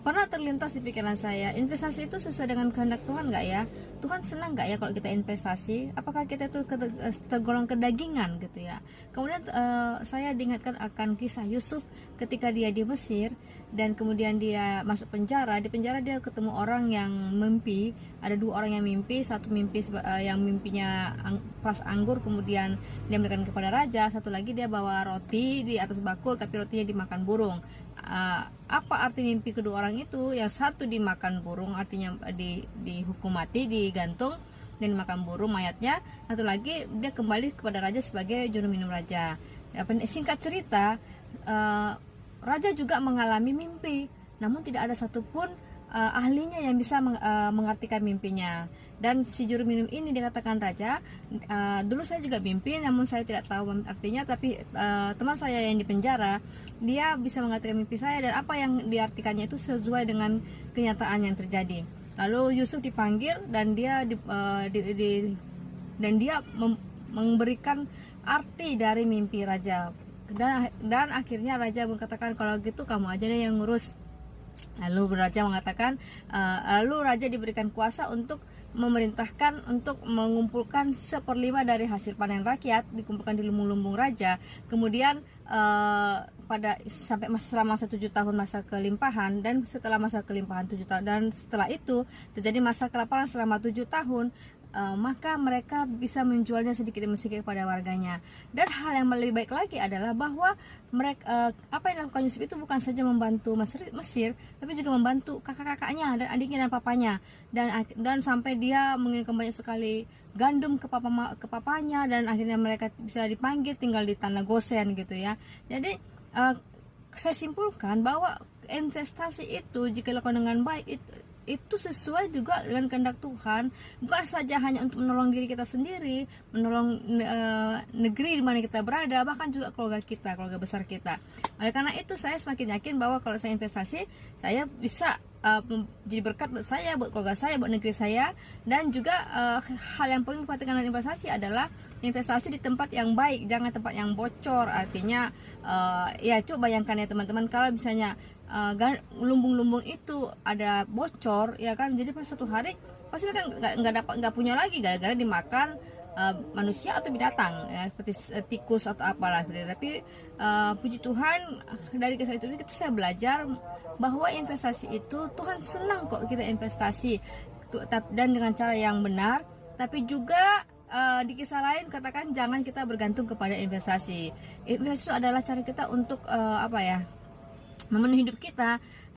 pernah terlintas di pikiran saya, investasi itu sesuai dengan kehendak Tuhan nggak ya? Tuhan senang nggak ya kalau kita investasi? Apakah kita itu tergolong kedagingan gitu ya? Kemudian saya diingatkan akan kisah Yusuf ketika dia di Mesir dan kemudian dia masuk penjara. Di penjara dia ketemu orang yang mimpi. Ada dua orang yang mimpi, satu mimpi yang mimpinya peras anggur, kemudian dia memberikan kepada raja. Satu lagi dia bawa roti di atas bakul, tapi rotinya dimakan burung. Apa arti mimpi kedua orang itu? Yang satu dimakan burung, artinya dihukum mati, digantung dan dimakan burung mayatnya. Satu lagi dia kembali kepada raja sebagai juru minum raja. Singkat cerita, raja juga mengalami mimpi, namun tidak ada satupun ahlinya yang bisa mengartikan mimpinya. Dan si juru minum ini dikatakan raja, dulu saya juga mimpi namun saya tidak tahu artinya, tapi teman saya yang di penjara dia bisa mengartikan mimpi saya, dan apa yang diartikannya itu sesuai dengan kenyataan yang terjadi. Lalu Yusuf dipanggil dan dia memberikan arti dari mimpi raja, dan akhirnya raja mengatakan, kalau gitu kamu aja deh yang ngurus. Lalu raja mengatakan, lalu raja diberikan kuasa untuk memerintahkan untuk mengumpulkan 1/5 dari hasil panen rakyat, dikumpulkan di lumbung-lumbung raja. Kemudian selama masa 7 tahun masa kelimpahan, dan setelah masa kelimpahan 7 tahun, dan setelah itu terjadi masa kelaparan selama 7 tahun. Maka mereka bisa menjualnya sedikit demi sedikit kepada warganya. Dan hal yang lebih baik lagi adalah bahwa mereka apa yang dilakukan Yusuf itu bukan saja membantu Mesir, tapi juga membantu kakak-kakaknya dan adiknya dan papanya, dan sampai dia mengirimkan banyak sekali gandum ke papanya, dan akhirnya mereka bisa dipanggil tinggal di tanah Gosen gitu ya. Jadi saya simpulkan bahwa investasi itu jika dilakukan dengan baik itu sesuai juga dengan kehendak Tuhan, bukan saja hanya untuk menolong diri kita sendiri, menolong negeri di mana kita berada, bahkan juga keluarga kita, keluarga besar kita. Oleh karena itu saya semakin yakin bahwa kalau saya investasi, saya bisa jadi berkat buat saya, buat keluarga saya, buat negeri saya. Dan juga hal yang paling diperhatikan dalam investasi adalah investasi di tempat yang baik, jangan tempat yang bocor. Artinya ya coba bayangkan ya teman-teman, kalau misalnya lumbung-lumbung itu ada bocor ya kan, jadi pas suatu hari pasti mereka nggak punya lagi gara-gara dimakan manusia atau binatang ya, seperti tikus atau apalah seperti itu. Tapi puji Tuhan, dari kisah itu kita saya belajar bahwa investasi itu Tuhan senang kok kita investasi, dan dengan cara yang benar. Tapi juga di kisah lain katakan jangan kita bergantung kepada investasi. Investasi itu adalah cara kita untuk memenuhi hidup kita.